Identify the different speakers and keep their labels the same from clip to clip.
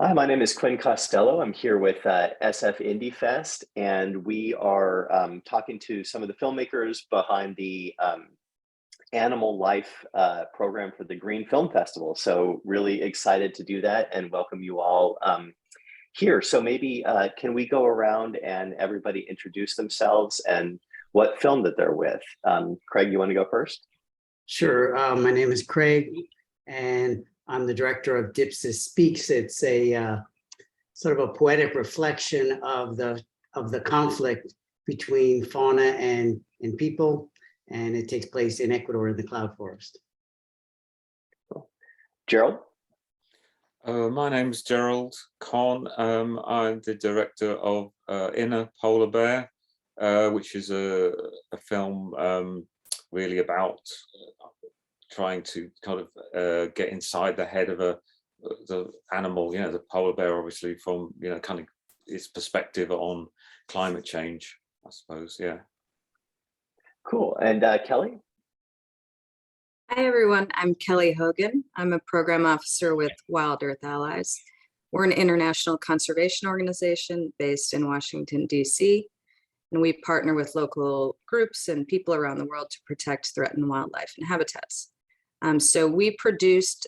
Speaker 1: Hi, my name is Quinn Costello. I'm here with SF Indie Fest, and we are talking to some of the filmmakers behind the Animal Life program for the Green Film Festival. So really excited to do that and welcome you all here. So maybe can we go around and everybody introduce themselves and what film that they're with? Craig, you want to go first?
Speaker 2: Sure. My name is Craig, and I'm the director of Dipsis Speaks. It's a sort of a poetic reflection of the conflict between fauna and people, and it takes place in Ecuador in the cloud forest.
Speaker 1: Cool. Gerald?
Speaker 3: My name's Gerald Con. I'm the director of Inner Polar Bear, which is a film really about trying to kind of get inside the head of the animal, the polar bear, obviously, from kind of its perspective on climate change, I suppose. Yeah.
Speaker 1: Cool. And Kelly?
Speaker 4: Hi, everyone. I'm Kelly Hogan. I'm a program officer with Wild Earth Allies. We're an international conservation organization based in Washington, D.C., and we partner with local groups and people around the world to protect threatened wildlife and habitats. So we produced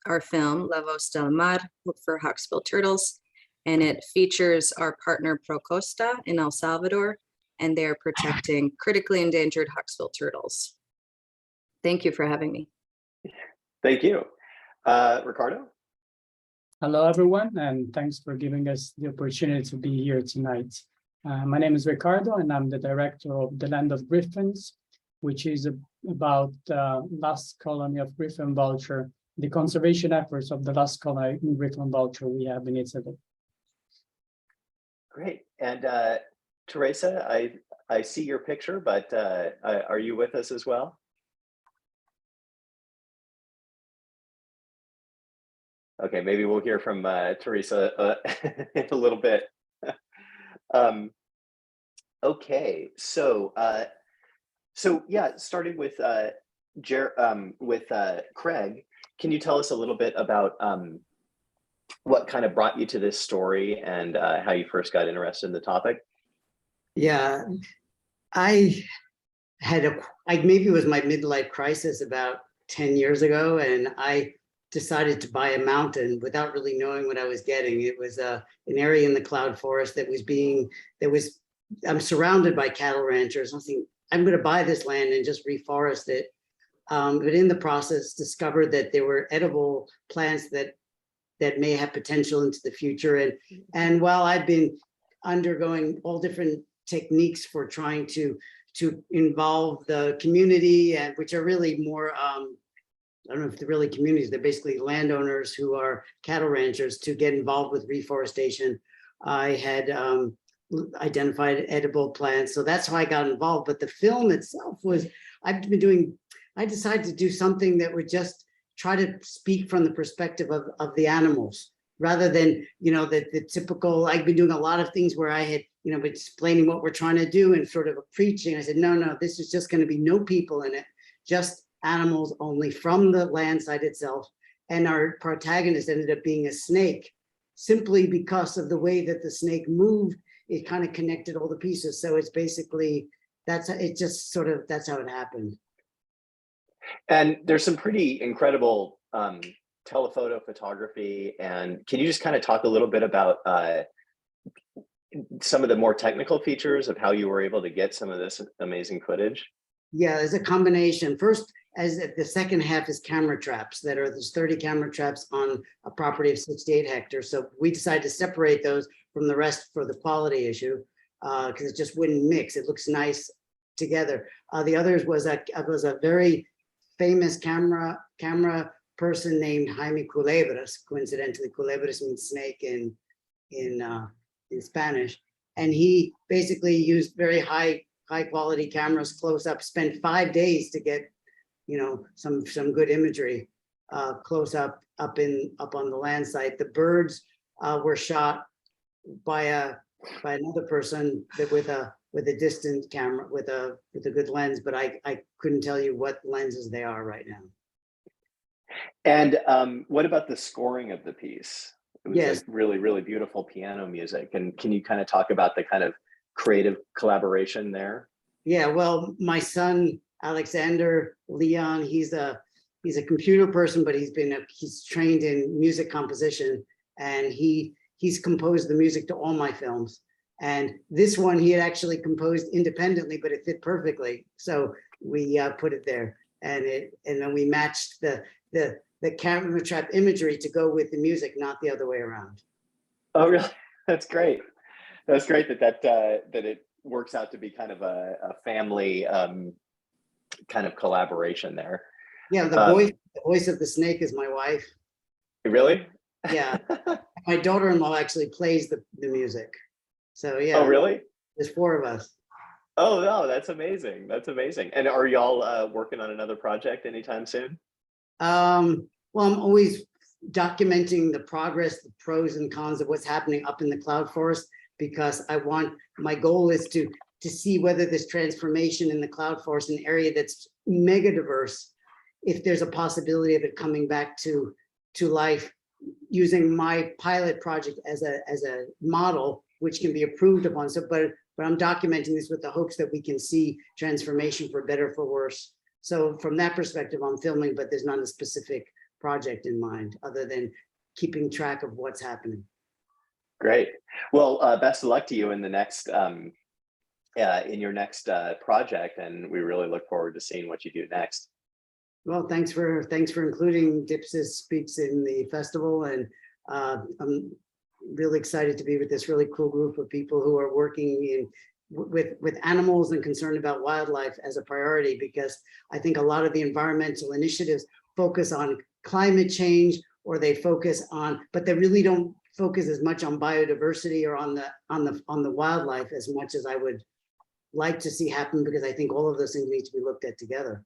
Speaker 4: our film, La Voz del Mar, for hawksbill turtles, and it features our partner Procosta in El Salvador, and they're protecting critically endangered hawksbill turtles. Thank you for having me.
Speaker 1: Thank you. Ricardo?
Speaker 5: Hello, everyone, and thanks for giving us the opportunity to be here tonight. My name is Ricardo, and I'm the director of the Land of Griffins, which is about the last colony of griffin vulture, the conservation efforts of the last colony in griffin vulture we have in Italy.
Speaker 1: Great. And Teresa, I see your picture, but are you with us as well? Okay, maybe we'll hear from Teresa in a little bit. Okay, so yeah, starting with Craig, can you tell us a little bit about what kind of brought you to this story and how you first got interested in the topic?
Speaker 2: Yeah, I maybe it was my midlife crisis about 10 years ago, and I decided to buy a mountain without really knowing what I was getting. It was an area in the cloud forest I'm surrounded by cattle ranchers. I'm thinking, I'm going to buy this land and just reforest it. But in the process, discovered that there were edible plants that may have potential into the future. And while I've been undergoing all different techniques for trying to involve the community, and which are really more, I don't know if they're really communities, they're basically landowners who are cattle ranchers, to get involved with reforestation, I had identified edible plants. So that's how I got involved. But the film itself was, I decided to do something that would just try to speak from the perspective of the animals, rather than, the typical, I've been doing a lot of things where I had, been explaining what we're trying to do and sort of preaching. I said, no, this is just going to be no people in it, just animals only, from the land site itself. And our protagonist ended up being a snake, simply because of the way that the snake moved. It kind of connected all the pieces. So it's basically, that's how it happened.
Speaker 1: And there's some pretty incredible telephoto photography. And can you just kind of talk a little bit about some of the more technical features of how you were able to get some of this amazing footage?
Speaker 2: Yeah, there's a combination. First, as the second half is camera traps. There's 30 camera traps on a property of 68 hectares. So we decided to separate those from the rest for the quality issue, because it just wouldn't mix. It looks nice together. The others was a very famous camera person named Jaime Culebras. Coincidentally, Culebras means snake in Spanish, and he basically used very high quality cameras, close up. Spent 5 days to get some good imagery close up on the land site. The birds were shot by another person with a distant camera with a good lens, but I couldn't tell you what lenses they are right now.
Speaker 1: And what about the scoring of the piece? It was
Speaker 2: Yes.
Speaker 1: like really, really beautiful piano music. And can you kind of talk about the kind of creative collaboration there?
Speaker 2: Yeah, well, my son, Alexander Leon, he's a computer person, but he's trained in music composition, and he's composed the music to all my films. And this one he had actually composed independently, but it fit perfectly. So we put it there, and then we matched the camera trap imagery to go with the music, not the other way around.
Speaker 1: Oh, really? That's great. That's great that it works out to be kind of a family kind of collaboration there.
Speaker 2: Yeah, the voice of the snake is my wife.
Speaker 1: Really?
Speaker 2: Yeah, my daughter-in-law actually plays the music. So yeah.
Speaker 1: Oh, really?
Speaker 2: There's 4 of us.
Speaker 1: Oh, no, that's amazing. That's amazing. And are y'all working on another project anytime soon?
Speaker 2: Well, I'm always documenting the progress, the pros and cons of what's happening up in the cloud forest, because my goal is to see whether this transformation in the cloud forest, an area that's mega diverse, if there's a possibility of it coming back to life, using my pilot project as a model, which can be approved upon. So, but I'm documenting this with the hopes that we can see transformation for better, for worse. So from that perspective, I'm filming, but there's not a specific project in mind other than keeping track of what's happening.
Speaker 1: Great. Well, best of luck to you in the next in your next project, and we really look forward to seeing what you do next.
Speaker 2: Well, thanks for including Dipsys Speaks in the festival, and I'm really excited to be with this really cool group of people who are working with animals and concerned about wildlife as a priority, because I think a lot of the environmental initiatives focus on climate change, or they focus on, but they really don't focus as much on biodiversity or on the wildlife as much as I would like to see happen, because I think all of those things need to be looked at together.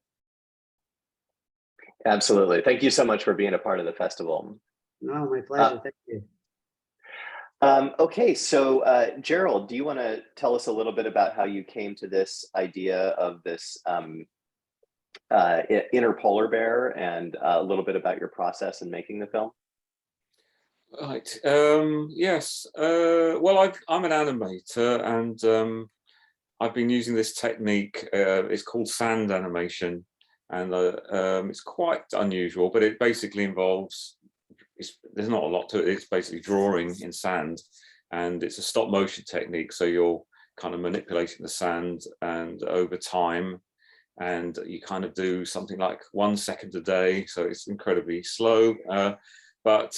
Speaker 1: Absolutely. Thank you so much for being a part of the festival.
Speaker 2: No, my pleasure. Thank you.
Speaker 1: Okay, so Gerald, do you want to tell us a little bit about how you came to this idea of this inner polar bear, and a little bit about your process in making the film?
Speaker 3: Right. Yes. Well, I'm an animator, and I've been using this technique. It's called sand animation, and it's quite unusual, but it basically involves, there's not a lot to it. It's basically drawing in sand, and it's a stop motion technique. So you're kind of manipulating the sand, and over time, and you kind of do something like 1 second a day. So it's incredibly slow, but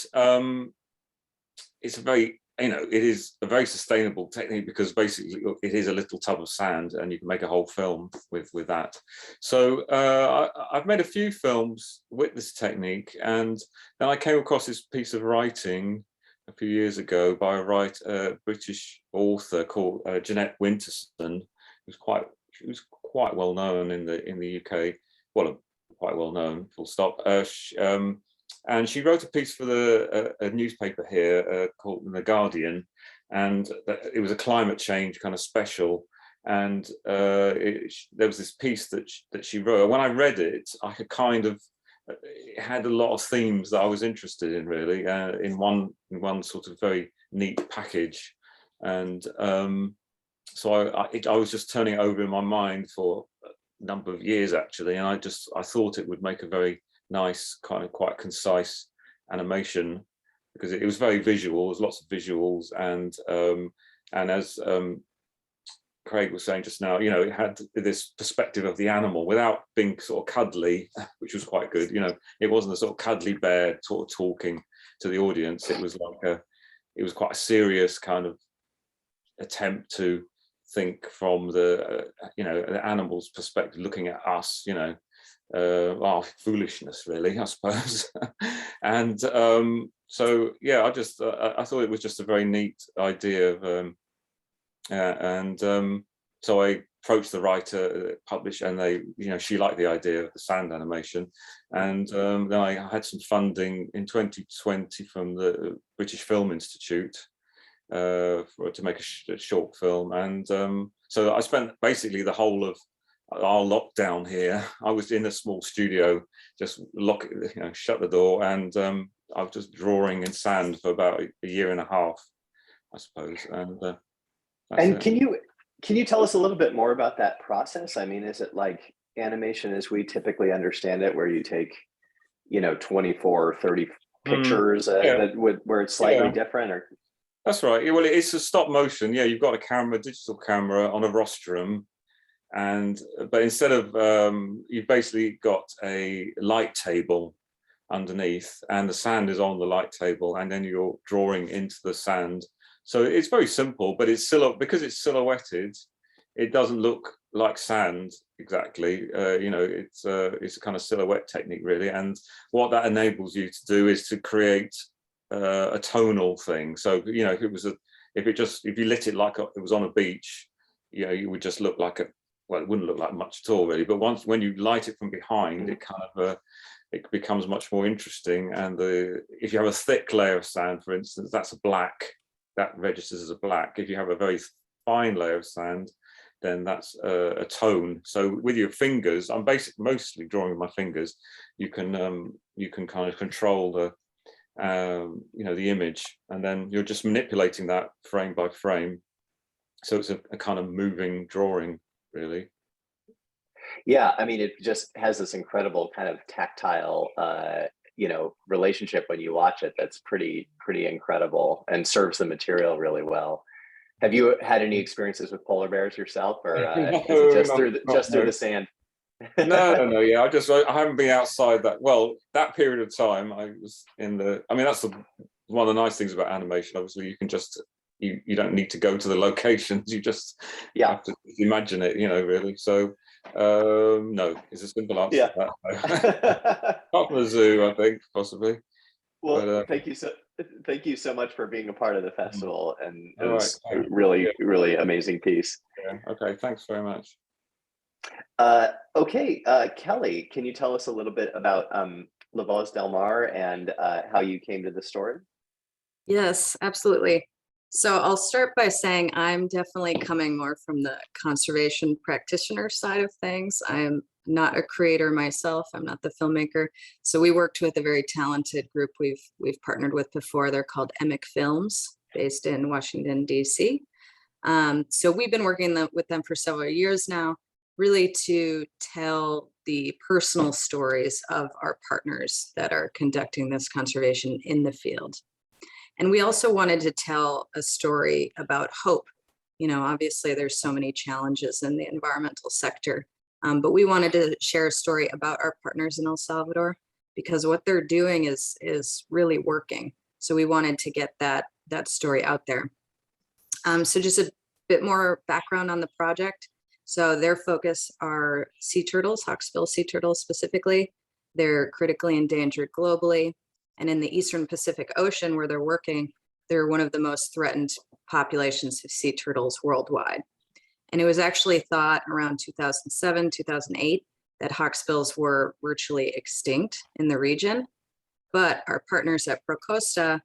Speaker 3: it's a very, it is a very sustainable technique, because basically it is a little tub of sand, and you can make a whole film with that. So I've made a few films with this technique, and then I came across this piece of writing a few years ago by a British author called Jeanette Winterson, who's quite well known in the UK. Well, quite well known, full stop. And she wrote a piece for a newspaper here called The Guardian, and it was a climate change kind of special. And there was this piece that she wrote. When I read it, I could it had a lot of themes that I was interested in, really, in one sort of very neat package. And so I was just turning it over in my mind for a number of years, actually, and I thought it would make a very nice, kind of quite concise animation, because it was very visual. There's lots of visuals, and as Craig was saying just now, it had this perspective of the animal without being sort of cuddly, which was quite good. It wasn't a sort of cuddly bear sort of talking to the audience. It was like it was quite a serious kind of attempt to think from the animal's perspective, looking at us, our foolishness, really, I suppose. And so yeah, I thought it was just a very neat idea of so I approached the writer, published, and she liked the idea of the sand animation. And then I had some funding in 2020 from the British Film Institute to make a short film. And so I spent basically the whole of our lockdown here. I was in a small studio, just shut the door, and I was just drawing in sand for about a year and a half, I suppose. And that's
Speaker 1: And
Speaker 3: it.
Speaker 1: can you tell us a little bit more about that process? I mean, is it like animation as we typically understand it, where you take, 24 or 30 pictures where it's slightly different, or?
Speaker 3: That's right. Yeah, well, it's a stop motion. Yeah, you've got a camera, digital camera on a rostrum, but instead of you've basically got a light table underneath, and the sand is on the light table, and then you're drawing into the sand. So it's very simple, but because it's silhouetted, it doesn't look like sand exactly. It's a kind of silhouette technique, really. And what that enables you to do is to create a tonal thing. So if you lit it like it was on a beach, you would just look like it wouldn't look like much at all, really. But when you light it from behind, it kind of it becomes much more interesting. And if you have a thick layer of sand, for instance, that's a black, that registers as a black. If you have a very fine layer of sand, then that's a tone. So with your fingers, I'm mostly drawing with my fingers. You can kind of control the image, and then you're just manipulating that frame by frame. So it's a kind of moving drawing, really.
Speaker 1: Yeah, I mean, it just has this incredible kind of tactile, relationship when you watch it. That's pretty incredible, and serves the material really well. Have you had any experiences with polar bears yourself, or is it just through the sand?
Speaker 3: No. Yeah, I haven't been outside that period of time. I was that's one of the nice things about animation. Obviously, you can just you don't need to go to the locations. You just have to imagine it, really. So no, is a simple answer to that. Not the zoo, I think, possibly.
Speaker 1: Well, thank you so much for being a part of the festival, and it was
Speaker 3: right.
Speaker 1: a really amazing piece.
Speaker 3: Yeah. Okay, thanks very much.
Speaker 1: Okay, Kelly, can you tell us a little bit about La Voz del Mar and how you came to the story?
Speaker 4: Yes, absolutely. So I'll start by saying I'm definitely coming more from the conservation practitioner side of things. I'm not a creator myself. I'm not the filmmaker. So we worked with a very talented group we've partnered with before. They're called Emic Films, based in Washington, D.C. So we've been working with them for several years now, really to tell the personal stories of our partners that are conducting this conservation in the field. And we also wanted to tell a story about hope. Obviously there's so many challenges in the environmental sector, but we wanted to share a story about our partners in El Salvador, because what they're doing is really working. So we wanted to get that story out there. So just a bit more background on the project. So their focus are sea turtles, hawksbill sea turtles specifically. They're critically endangered globally. And in the Eastern Pacific Ocean where they're working, they're one of the most threatened populations of sea turtles worldwide. And it was actually thought around 2007, 2008 that hawksbills were virtually extinct in the region. But our partners at ProCosta,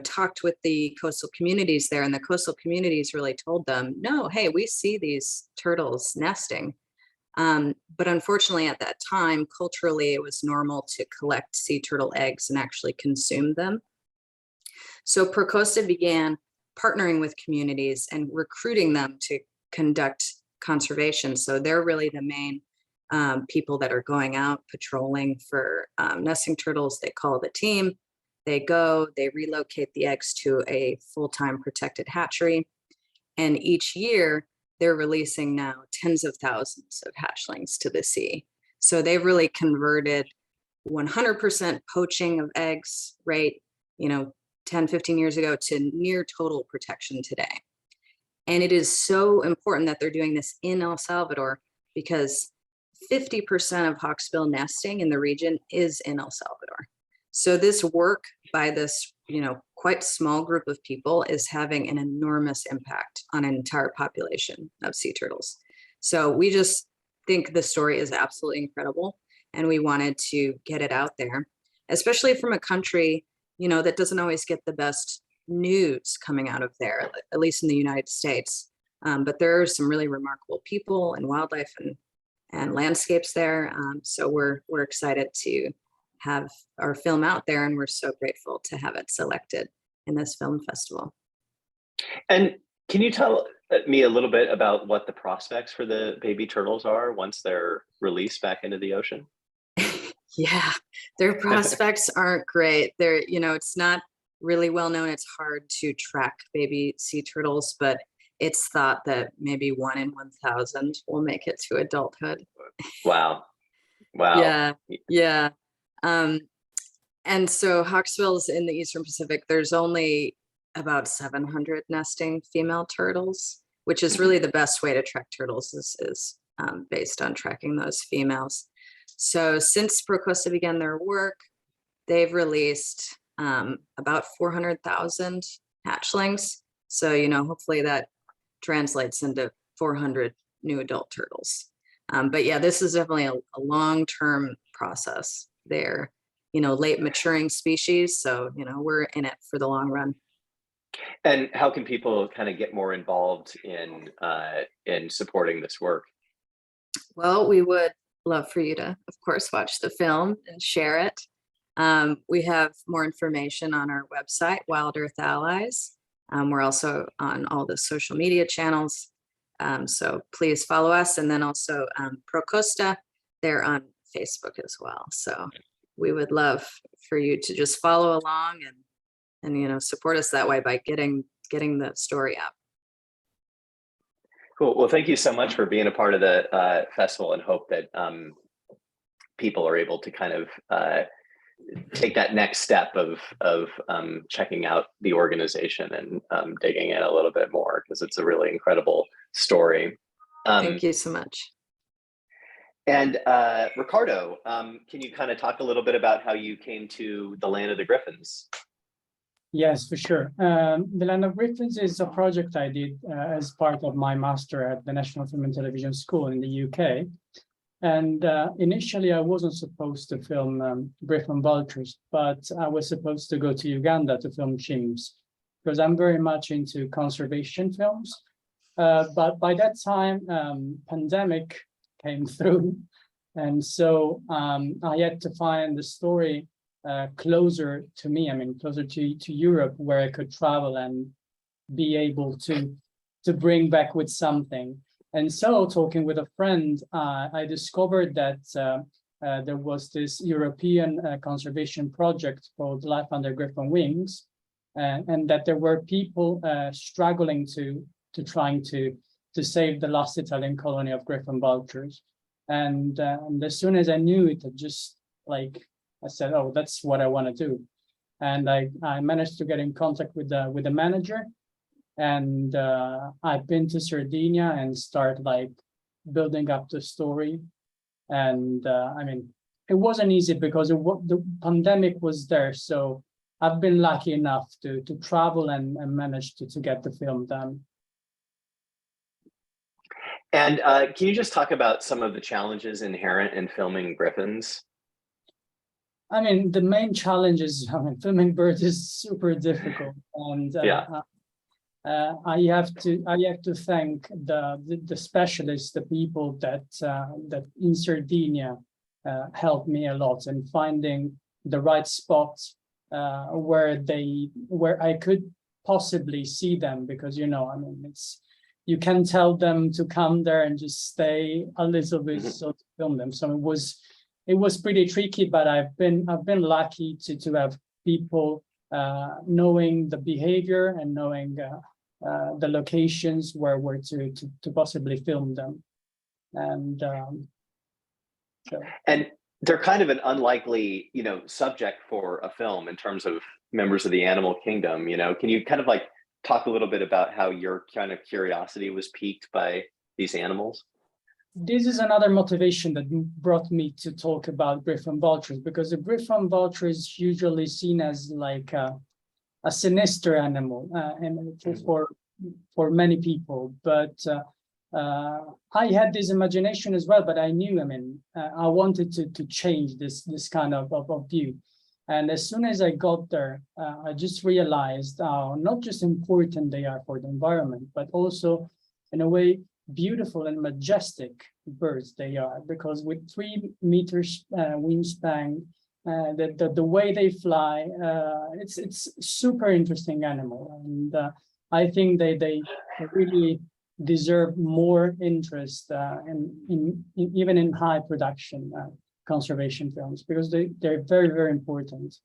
Speaker 4: talked with the coastal communities there, and the coastal communities really told them, no, hey, we see these turtles nesting. But unfortunately at that time, culturally, it was normal to collect sea turtle eggs and actually consume them. So ProCosta began partnering with communities and recruiting them to conduct conservation. So they're really the main people that are going out patrolling for nesting turtles. They call the team. They go, they relocate the eggs to a full-time protected hatchery. And each year, they're releasing now tens of thousands of hatchlings to the sea. So they've really converted 100% poaching of eggs rate, 10, 15 years ago to near total protection today. And it is so important that they're doing this in El Salvador, because 50% of hawksbill nesting in the region is in El Salvador. So this work by this, quite small group of people is having an enormous impact on an entire population of sea turtles. So we just think the story is absolutely incredible, and we wanted to get it out there, especially from a country, that doesn't always get the best news coming out of there, at least in the United States. But there are some really remarkable people and wildlife and landscapes there. So we're excited to have our film out there, and we're so grateful to have it selected in this film festival.
Speaker 1: And can you tell me a little bit about what the prospects for the baby turtles are once they're released back into the ocean?
Speaker 4: Yeah, their prospects aren't great. They're, it's not really well known. It's hard to track baby sea turtles, but it's thought that maybe 1 in 1,000 will make it to adulthood.
Speaker 1: Wow. Wow.
Speaker 4: Yeah. And so Hawksbill's in the Eastern Pacific. There's only about 700 nesting female turtles, which is really the best way to track turtles is based on tracking those females. So since ProCosta began their work, they've released about 400,000 hatchlings. So, hopefully that translates into 400 new adult turtles. But yeah, this is definitely a long-term process. They're, late maturing species. So, we're in it for the long run.
Speaker 1: And how can people kind of get more involved in supporting this work?
Speaker 4: Well, we would love for you to, of course, watch the film and share it. We have more information on our website, Wild Earth Allies. We're also on all the social media channels. So please follow us. And then also ProCosta, they're on Facebook as well. So we would love for you to just follow along and support us that way by getting the story out.
Speaker 1: Cool. Well, thank you so much for being a part of the festival, and hope that people are able to kind of take that next step of checking out the organization and digging in a little bit more, because it's a really incredible story.
Speaker 4: Thank you so much.
Speaker 1: And Ricardo, can you kind of talk a little bit about how you came to the Land of the Griffins?
Speaker 5: Yes, for sure. The Land of Griffins is a project I did as part of my master at the National Film and Television School in the UK. And initially, I wasn't supposed to film griffon vultures, but I was supposed to go to Uganda to film chimps, because I'm very much into conservation films. But by that time, pandemic came through. And so I had to find the story closer to me, closer to Europe, where I could travel and be able to bring back with something. And so, talking with a friend, I discovered that there was this European conservation project called Life Under Griffin Wings, and that there were people struggling to trying to save the last Italian colony of griffon vultures. And as soon as I knew it, I said, oh, that's what I want to do. And I managed to get in contact with the manager. And I've been to Sardinia and start building up the story. And it wasn't easy because the pandemic was there. So I've been lucky enough to travel and manage to get the film done.
Speaker 1: And can you just talk about some of the challenges inherent in filming griffins?
Speaker 5: The main challenge is, filming birds is super difficult. And I have to thank the specialists, the people that in Sardinia helped me a lot in finding the right spot where I could possibly see them, because you can tell them to come there and just stay a little bit so to film them. So it was pretty tricky, but I've been lucky to have people knowing the behavior and knowing the locations where to possibly film them. And
Speaker 1: and they're kind of an unlikely subject for a film in terms of members of the animal kingdom. Can you kind of talk a little bit about how your kind of curiosity was piqued by these animals?
Speaker 5: This is another motivation that brought me to talk about griffon vultures, because the griffon vulture is usually seen as a sinister animal and for many people. But I had this imagination as well, but I knew, I wanted to change this kind of view. And as soon as I got there, I just realized how not just important they are for the environment, but also in a way beautiful and majestic birds they are, because with 3 meters wingspan the way they fly. It's super interesting animal, and I think they really deserve more interest in even in high production conservation films, because they're very important.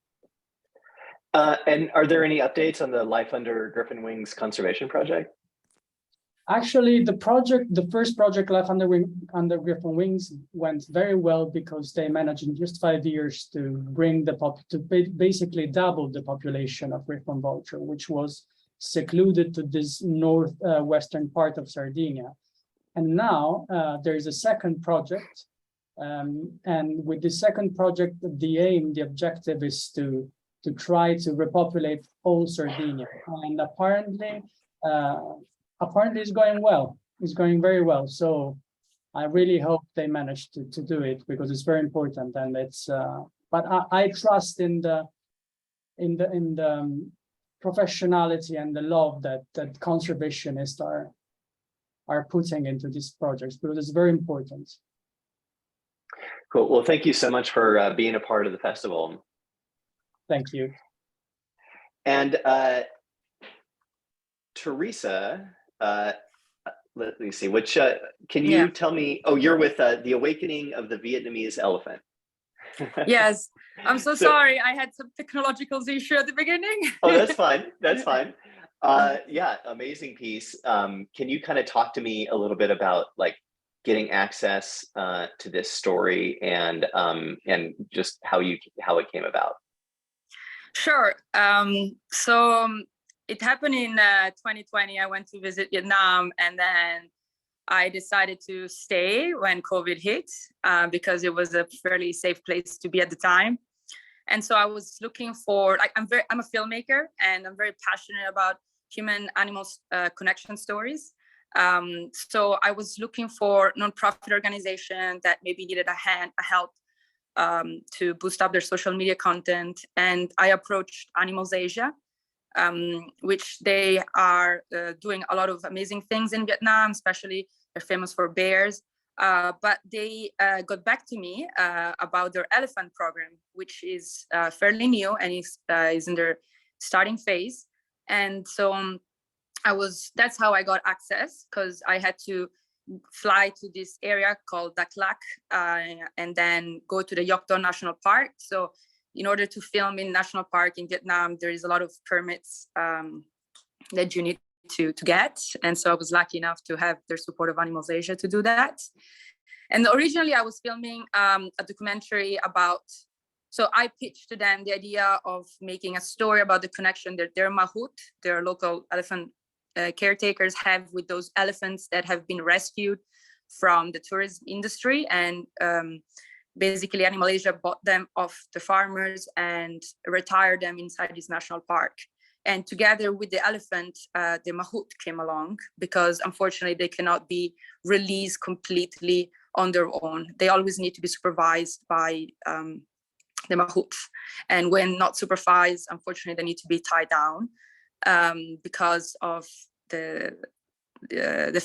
Speaker 1: And are there any updates on the Life Under Griffin Wings conservation project?
Speaker 5: Actually, the first project, Life Under Griffin Wings, went very well, because they managed in just 5 years to bring basically double the population of griffon vulture, which was secluded to this northwestern part of Sardinia. And now there is a second project, and with the second project, the objective is to try to repopulate all Sardinia, and apparently it's going well. It's going very well. So I really hope they manage to do it, because it's very important. And it's but I trust in the professionality and the love that conservationists are putting into these projects, because it's very important.
Speaker 1: Cool. Well, thank you so much for being a part of the festival.
Speaker 5: Thank you.
Speaker 1: And Teresa, let me see, which can you tell me? Oh, you're with the Awakening of the Vietnamese Elephant.
Speaker 6: Yes, I'm so sorry. I had some technological issue at the beginning.
Speaker 1: Oh, that's fine. That's fine. Yeah, amazing piece. Can you kind of talk to me a little bit about like getting access to this story and just how it came about?
Speaker 6: Sure. It happened in 2020. I went to visit Vietnam, and then I decided to stay when COVID hit because it was a fairly safe place to be at the time. And so I was looking for, like, I'm a filmmaker, and I'm very passionate about human-animal connection stories. So I was looking for nonprofit organization that maybe needed a help to boost up their social media content. And I approached Animals Asia, which they are doing a lot of amazing things in Vietnam, especially they're famous for bears. But they got back to me about their elephant program, which is fairly new and is in their starting phase. And so that's how I got access, because I had to fly to this area called Dak Lak and then go to the Yok Don National Park. So in order to film in national park in Vietnam, there is a lot of permits that you need to get. And so I was lucky enough to have their support of Animals Asia to do that. And originally I was filming a documentary about, so I pitched to them the idea of making a story about the connection that their mahout, their local elephant caretakers, have with those elephants that have been rescued from the tourism industry. And basically Animal Asia bought them off the farmers and retired them inside this national park. And together with the elephant, the mahout came along, because unfortunately they cannot be released completely on their own. They always need to be supervised by the mahout. And when not supervised, unfortunately, they need to be tied down because of the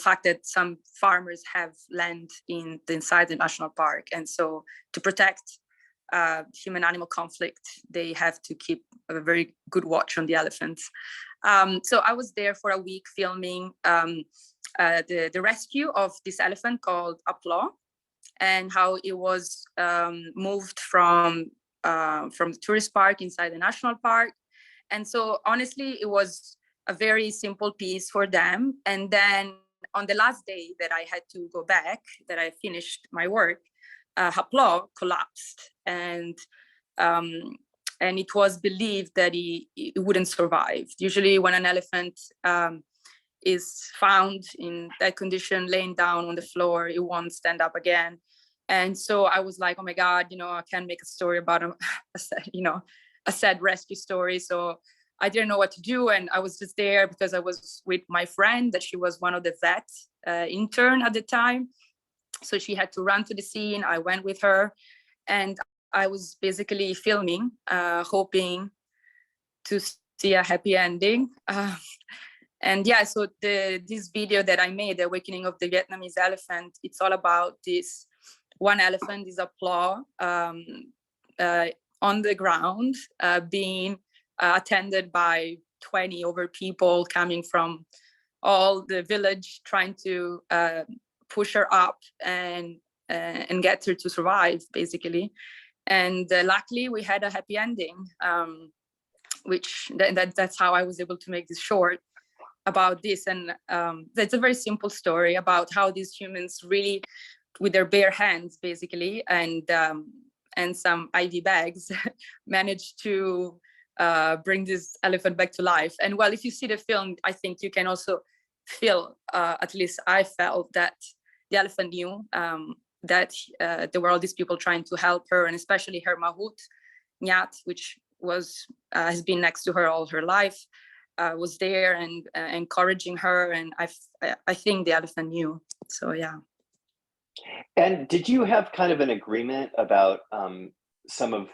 Speaker 6: fact that some farmers have land inside the national park. And so to protect human-animal conflict, they have to keep a very good watch on the elephants. So I was there for a week filming the rescue of this elephant called Applaw, and how it was moved from the tourist park inside the national park. And so honestly, it was a very simple piece for them. And then on the last day that I had to go back, that I finished my work, Applaw collapsed, and it was believed that he wouldn't survive. Usually when an elephant is found in that condition, laying down on the floor, it won't stand up again. And so I was like, oh my God, I can't make a story about a sad rescue story. So I didn't know what to do. And I was just there because I was with my friend, that she was one of the vet intern at the time. So she had to run to the scene. I went with her, and I was basically filming, hoping to see a happy ending. And yeah, so this video that I made, The Awakening of the Vietnamese Elephant, it's all about this one elephant, this Applaw. on the ground, being attended by 20 over people coming from all the village, trying to push her up and get her to survive, basically. And luckily, we had a happy ending, which that's how I was able to make this short about this. And that's a very simple story about how these humans really, with their bare hands, basically, and some IV bags, managed to bring this elephant back to life. And well, if you see the film, I think you can also feel, at least I felt, that the elephant knew that there were all these people trying to help her, and especially her mahout, Nyat, which has been next to her all her life, was there and encouraging her. And I think the elephant knew. So yeah.
Speaker 1: And did you have kind of an agreement about some of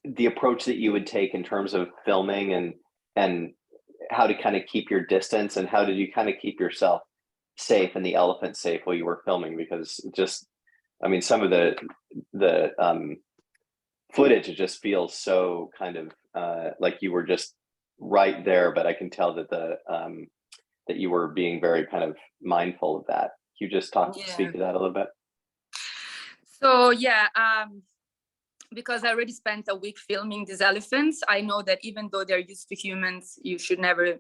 Speaker 1: the approach that you would take in terms of filming and how to kind of keep your distance, and how did you kind of keep yourself safe and the elephant safe while you were filming? Because just, I mean, some of the footage, it just feels so kind of like you were just right there, but I can tell that that you were being very kind of mindful of that. Can you just speak to that a little bit?
Speaker 6: So yeah, because I already spent a week filming these elephants, I know that even though they're used to humans, you should never,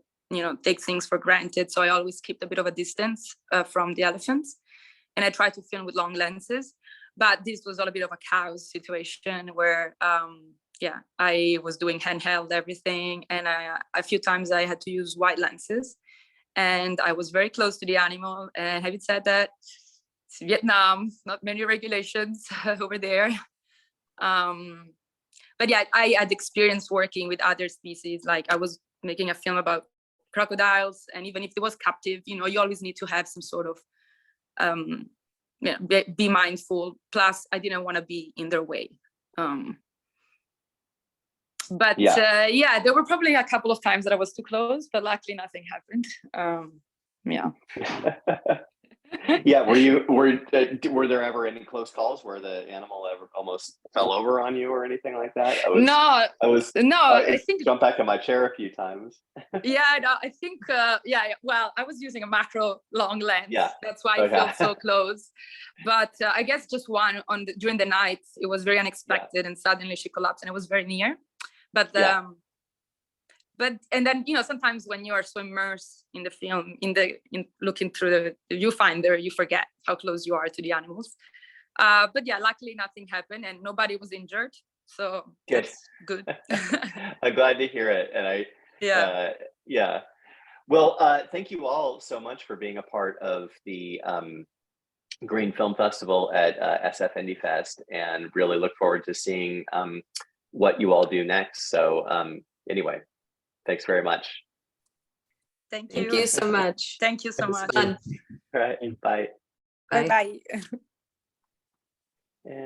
Speaker 6: take things for granted. So I always keep a bit of a distance from the elephants, and I try to film with long lenses. But this was all a bit of a chaos situation where, I was doing handheld everything, and a few times I had to use wide lenses, and I was very close to the animal. And having said that, it's Vietnam, not many regulations over there. But yeah, I had experience working with other species. Like I was making a film about crocodiles, and even if it was captive, you always need to have some sort of be mindful. Plus, I didn't want to be in their way. But there were probably a couple of times that I was too close, but luckily nothing happened.
Speaker 1: Yeah, were there ever any close calls where the animal ever almost fell over on you or anything like that? I think jumped back in my chair a few times.
Speaker 6: I think well, I was using a macro long lens. Yeah, that's why I felt so close. But I guess just one during the night, it was very unexpected, and suddenly she collapsed, and it was very near. But and then sometimes when you are so immersed in the film, in looking through the viewfinder, you forget how close you are to the animals. But yeah, luckily nothing happened and nobody was injured, so that's good.
Speaker 1: I'm glad to hear it. And well, thank you all so much for being a part of the Green Film Festival at SF Indie Fest, and really look forward to seeing what you all do next. So anyway, thanks very much.
Speaker 6: Thank you.
Speaker 4: Thank you so much.
Speaker 6: Thank you so much.
Speaker 4: Fun.
Speaker 1: All right, bye.
Speaker 6: Bye.